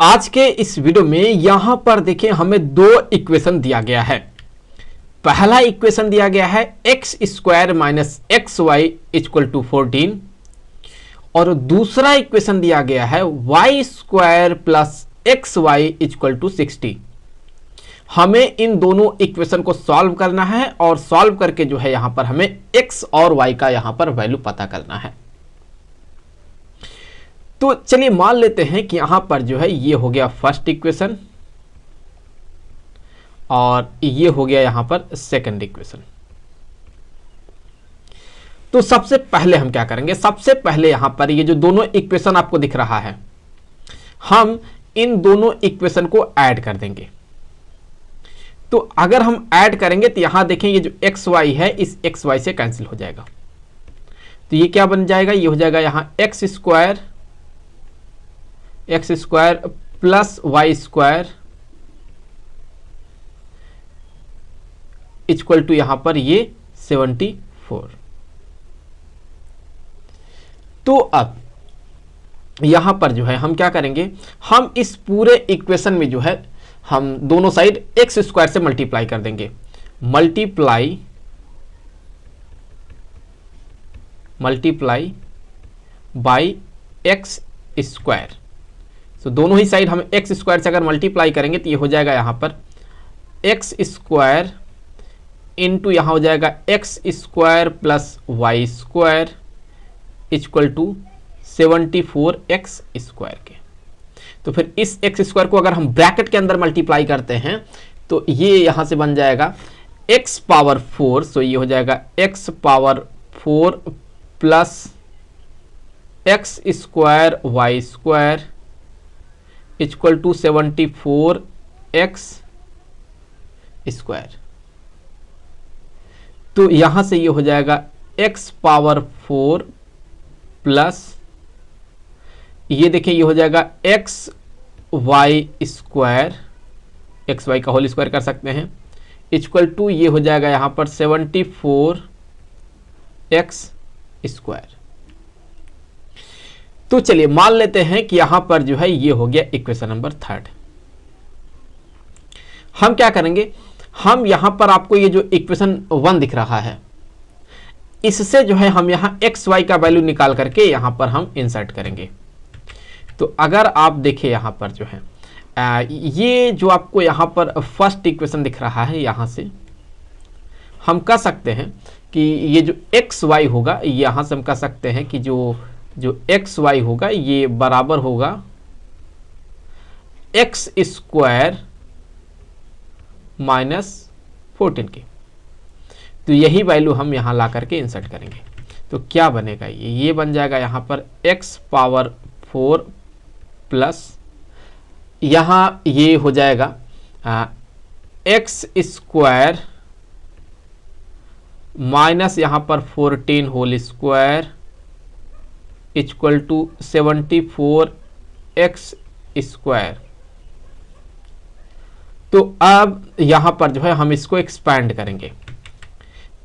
आज के इस वीडियो में यहां पर देखिए हमें दो इक्वेशन दिया गया है। पहला इक्वेशन दिया गया है X square minus X Y equal to 14 और दूसरा इक्वेशन दिया गया है Y square plus X Y equal to 60। हमें इन दोनों इक्वेशन को सॉल्व करना है और सॉल्व करके जो है यहां पर हमें एक्स और वाई का यहां पर वैल्यू पता करना है। तो चलिए मान लेते हैं कि यहां पर जो है ये हो गया फर्स्ट इक्वेशन और ये हो गया यहां पर सेकंड इक्वेशन। तो सबसे पहले हम क्या करेंगे, सबसे पहले यहां पर ये जो दोनों इक्वेशन आपको दिख रहा है, हम इन दोनों इक्वेशन को ऐड कर देंगे। तो अगर हम ऐड करेंगे तो यहां देखें ये जो एक्स वाई है इस एक्स वाई से कैंसिल हो जाएगा। तो ये क्या बन जाएगा, ये हो जाएगा यहां X square plus Y square equal to यहां पर ये 74। तो अब यहां पर जो है हम क्या करेंगे, हम इस पूरे इक्वेशन में जो है हम दोनों साइड एक्स स्क्वायर से मल्टीप्लाई कर देंगे। Multiply by x square. तो दोनों ही साइड हम एक्स स्क्वायर से अगर मल्टीप्लाई करेंगे तो ये हो जाएगा यहां पर एक्स स्क्वायर इंटू यहां हो जाएगा X square plus Y square equal to 74 X square के। तो फिर इस एक्स स्क्वायर को अगर हम ब्रैकेट के अंदर मल्टीप्लाई करते हैं तो ये यहां से बन जाएगा एक्स पावर 4। सो ये हो जाएगा X power 4 plus X square Y square equal to 74 X square. तो यहां से ये हो जाएगा एक्स पावर 4 प्लस ये देखिए ये हो जाएगा X Y square, X Y का होल स्क्वायर कर सकते हैं, इक्वल टू ये हो जाएगा यहां पर 74 एक्स स्क्वायर। तो चलिए मान लेते हैं कि यहां पर जो है ये हो गया इक्वेशन नंबर 3। हम क्या करेंगे, हम यहां पर आपको ये जो इक्वेशन 1 दिख रहा है इससे जो है हम यहां एक्स वाई का वैल्यू निकाल करके यहां पर हम इंसर्ट करेंगे। तो अगर आप देखें यहां पर जो है ये जो आपको यहां पर फर्स्ट इक्वेशन दिख रहा है, यहां से हम कह सकते हैं कि ये जो एक्स वाई होगा यहां से हम कह सकते हैं कि जो एक्स वाई होगा ये बराबर होगा एक्स स्क्वायर माइनस 14 के। तो यही वैल्यू हम यहां ला करके इंसर्ट करेंगे। तो क्या बनेगा, ये बन जाएगा यहां पर एक्स पावर 4 प्लस यहां ये हो जाएगा एक्स स्क्वायर माइनस यहां पर 14 whole square equal to 74 X square. तो अब यहां पर जो है हम इसको एक्सपैंड करेंगे।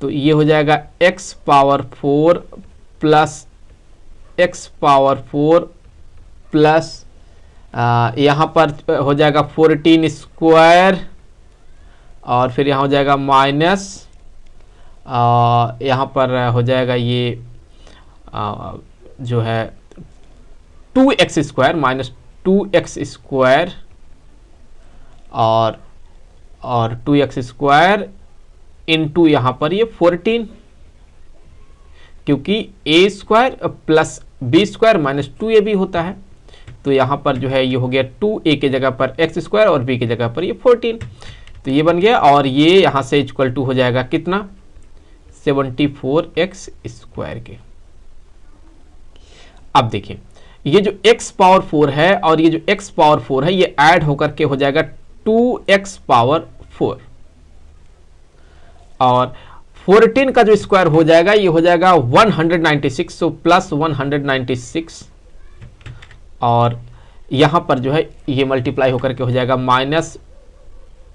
तो ये हो जाएगा X power 4 plus x power 4 plus यहां पर हो जाएगा 14 स्क्वायर और फिर यहां हो जाएगा माइनस यहां पर हो जाएगा ये जो है 2x square minus 2x square और 2x स्क्वायर इनटू यहां पर ये 14, क्योंकि a square plus b square minus 2ab होता है। तो यहां पर जो है ये हो गया 2a की जगह पर x स्क्वायर और b की जगह पर ये 14। तो ये बन गया और ये यहां से इक्वल टू हो जाएगा कितना, 74 एक्स स्क्वायर के। अब देखिए ये जो x पावर 4 है और ये जो x पावर 4 है ये ऐड होकर के हो जाएगा 2x पावर 4 और 14 का जो स्क्वायर हो जाएगा ये हो जाएगा 196। सो प्लस 196 और यहां पर जो है ये मल्टीप्लाई होकर के हो जाएगा माइनस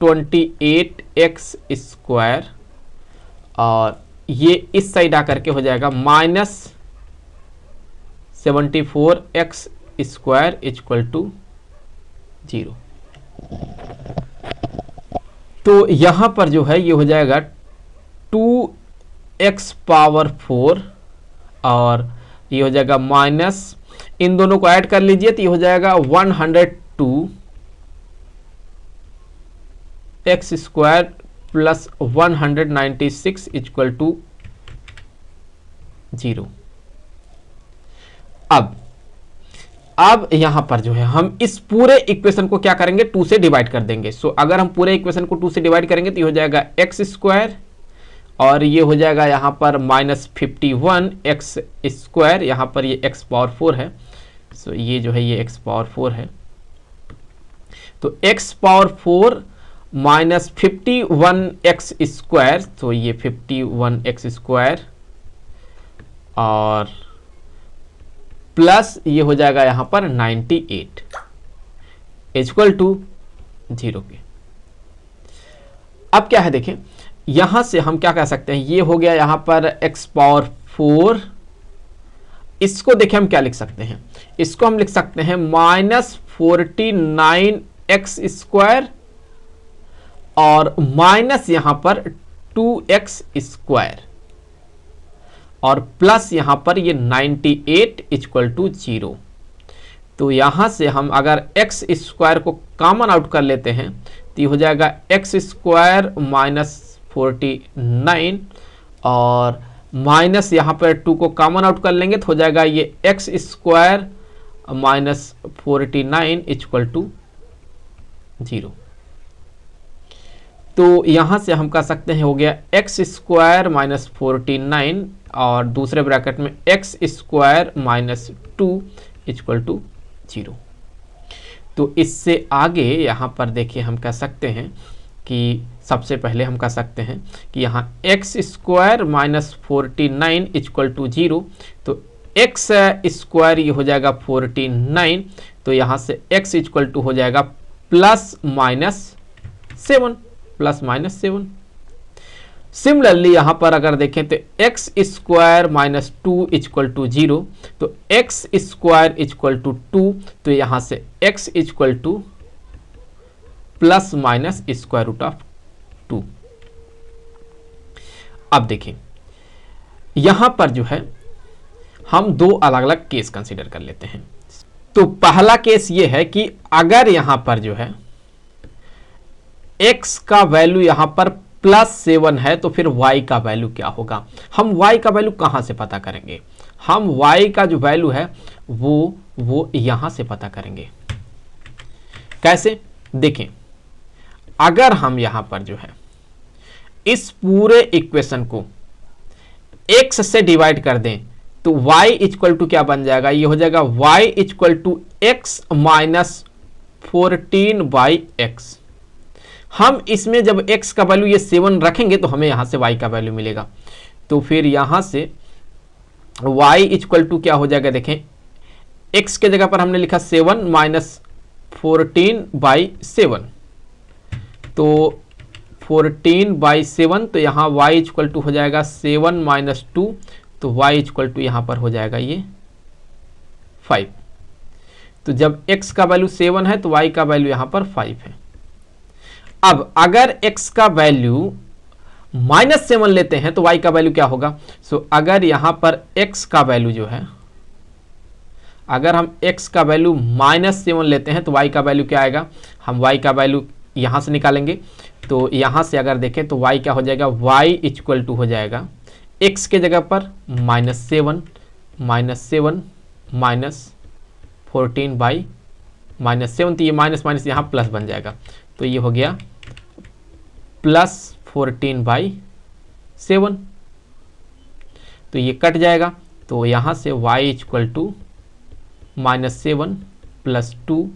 28 एक्स स्क्वायर और ये इस साइड आकर के हो जाएगा minus 74 X square equal to 0। तो यहां पर जो है ये हो जाएगा 2x पावर 4 और ये हो जाएगा माइनस, इन दोनों को ऐड कर लीजिए तो ये हो जाएगा 102 X square plus 196 equal to 0। अब यहां पर जो है हम इस पूरे इक्वेशन को क्या करेंगे, 2 से डिवाइड कर देंगे। सो अगर हम पूरे इक्वेशन को 2 से डिवाइड करेंगे तो ये हो जाएगा एक्स स्क्वायर और ये हो जाएगा यहां पर माइनस 51 एक्स स्क्वायर, यहां पर ये एक्स पावर 4 है। सो ये जो है ये एक्स पावर 4 है, तो x power 4 minus 51 x square, तो ये 51 एक्स स्क्वायर और प्लस ये हो जाएगा यहां पर 98 इक्वल टू 0 के। अब क्या है देखें, यहां से हम क्या कह सकते हैं, ये हो गया यहां पर x पावर 4, इसको देखें हम क्या लिख सकते हैं, इसको हम लिख सकते हैं माइनस 49 एक्स स्क्वायर और माइनस यहां पर 2x स्क्वायर और प्लस यहां पर ये 98 इक्वल टू 0। तो यहां से हम अगर x स्क्वायर को कॉमन आउट कर लेते हैं तो ये हो जाएगा एक्स स्क्वायर माइनस 49 और माइनस यहां पर 2 को कॉमन आउट कर लेंगे तो हो जाएगा ये X square minus 49 equal to 0। तो यहां से हम कह सकते हैं हो गया एक्स स्क्वायर माइनस 49 और दूसरे ब्रैकेट में X square minus 2 equal to 0। तो इससे आगे यहां पर देखिए हम कह सकते हैं कि सबसे पहले हम कह सकते हैं कि यहाँ X square minus 49 equal to 0, तो एक्स स्क्वायर ये हो जाएगा 49, तो यहाँ से एक्स इक्वल टू हो जाएगा प्लस माइनस 7। सिमिलरली यहां पर अगर देखें तो X square minus 2 equal to 0, तो एक्स स्क्वायर इक्वल टू 2, तो यहां से X equal to plus minus square root of 2। अब देखें यहां पर जो है हम दो अलग अलग केस कंसीडर कर लेते हैं। तो पहला केस ये है कि अगर यहां पर जो है x का वैल्यू यहां पर +7 है तो फिर y का वैल्यू क्या होगा। हम y का वैल्यू कहां से पता करेंगे, हम y का जो वैल्यू है वो यहां से पता करेंगे। कैसे, देखें अगर हम यहां पर जो है इस पूरे इक्वेशन को x से डिवाइड कर दें तो y इक्वल टू क्या बन जाएगा, ये हो जाएगा y equal to x minus 14/x। हम इसमें जब x का वैल्यू ये 7 रखेंगे तो हमें यहां से y का वैल्यू मिलेगा। तो फिर यहां से y इक्वल टू क्या हो जाएगा, देखें x के जगह पर हमने लिखा 7 माइनस 14/7, तो 14/7, तो यहाँ y इक्वल टू हो जाएगा 7 माइनस 2, तो y इक्वल टू यहाँ पर हो जाएगा ये 5। तो जब x का वैल्यू 7 है तो y का वैल्यू यहाँ पर 5 है। अब अगर x का वैल्यू -7 लेते हैं तो y का वैल्यू क्या होगा। सो अगर यहाँ पर x का वैल्यू जो है, अगर हम x का वैल्यू -7 लेते हैं तो y का वैल्यू क्या आएगा, हम y का वैल्यू यहाँ से निकालेंगे। तो यहाँ से अगर देखें तो y क्या हो जाएगा, y इक्वल टू हो जाएगा x के जगह पर -7 माइनस 14/-7, तो ये माइनस माइनस यहाँ प्लस बन जाएगा, तो ये हो गया प्लस 14/7, तो ये कट जाएगा। तो यहाँ से y इक्वल टू -7 प्लस 2,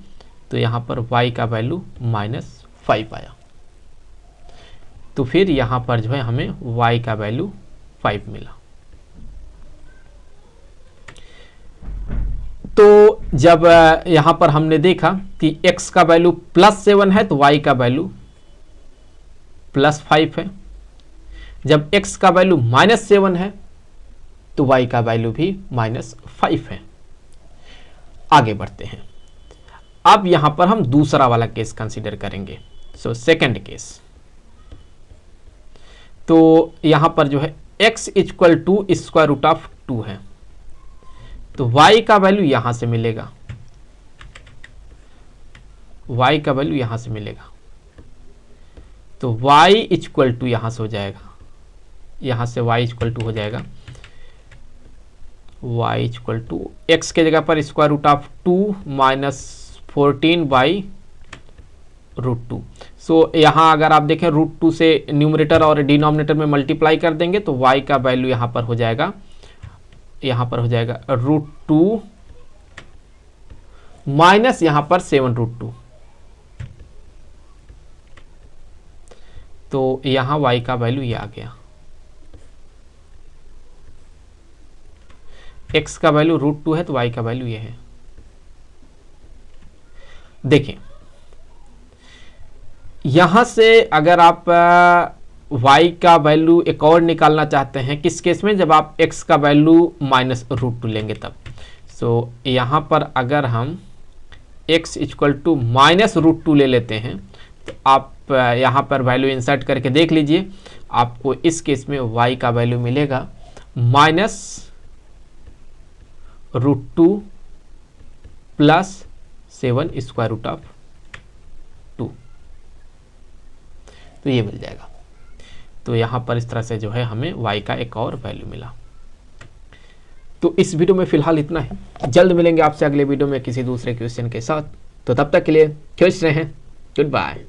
तो यहाँ पर y का वैल्यू -5 आया। तो फिर यहाँ पर जो है हमें y का वैल्यू 5 मिला। तो जब यहाँ पर हमने देखा कि x का वैल्यू +7 है तो y का वैल्यू +5 है, जब x का वैल्यू -7 है तो y का वैल्यू भी -5 है। आगे बढ़ते हैं। अब यहां पर हम दूसरा वाला केस कंसीडर करेंगे। सो सेकंड केस, तो यहां पर जो है x equal to square root of 2 है, तो y का वैल्यू यहां से मिलेगा, y का वैल्यू यहां से मिलेगा, तो y इक्वल टू यहां से हो जाएगा, यहां से y इक्वल टू हो जाएगा y इक्वल टू x के जगह पर square root of 2 minus 14 by root 2। So यहाँ अगर आप देखें रूट 2 से न्यूमरेटर और डिनोमिनेटर में मल्टीप्लाई कर देंगे तो y का वैल्यू यहाँ पर हो जाएगा, यहाँ पर हो जाएगा रूट 2 माइनस यहाँ पर 7 रूट 2, तो यहाँ y का वैल्यू ये आ गया, x का वैल्यू रूट 2 है तो y का वैल्यू ये है। देखें यहां से अगर आप y का वैल्यू एक और निकालना चाहते हैं, किस केस में, जब आप x का वैल्यू माइनस रूट 2 लेंगे तब। सो यहां पर अगर हम x equal to minus root 2 ले लेते हैं तो आप यहां पर वैल्यू इंसर्ट करके देख लीजिए, आपको इस केस में y का वैल्यू मिलेगा minus root 2 plus 7 square root of 2, तो ये मिल जाएगा। तो यहाँ पर इस तरह से जो है हमें y का एक और वैल्यू मिला। तो इस वीडियो में फिलहाल इतना है, जल्द मिलेंगे आपसे अगले वीडियो में किसी दूसरे क्वेश्चन के साथ। तो तब तक के लिए खुश रहें, गुड बाय।